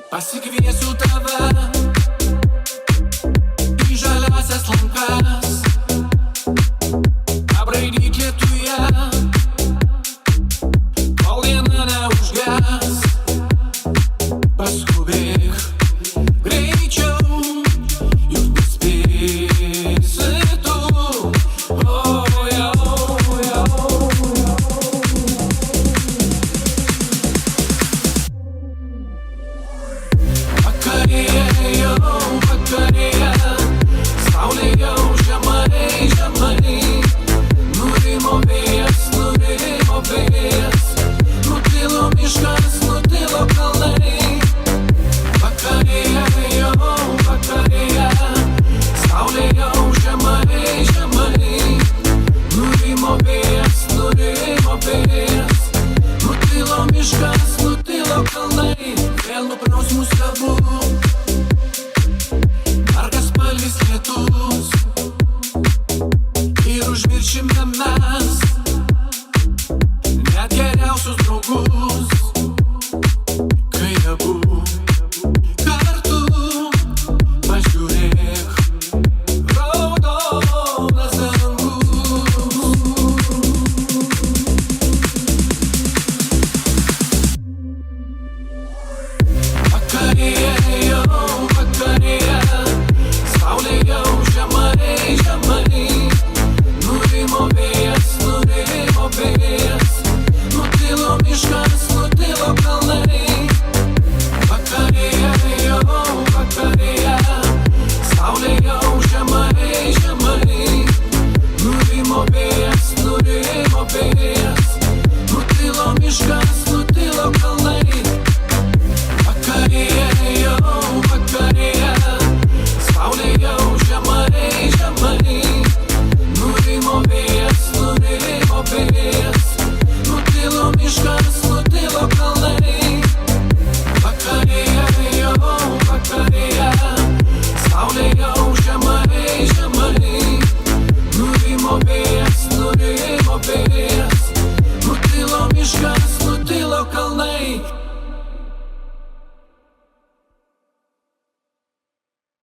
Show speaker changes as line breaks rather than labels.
Pasikviesiu tave į žaliasias lankas, pabraidyk lietuje, kol diena neužges. Paskubėk greičiau, juk nespėsi tu. Vakarėja, saulė jau žemai, žemai. Nurimo vėjas, nutilo miškas, nutilo kalnai. Vakarėja, saulė jau žemai, žemai. Nurimo vėjas, nutilo miškas, nutilo kalnai. Vėl nupraus mus abu.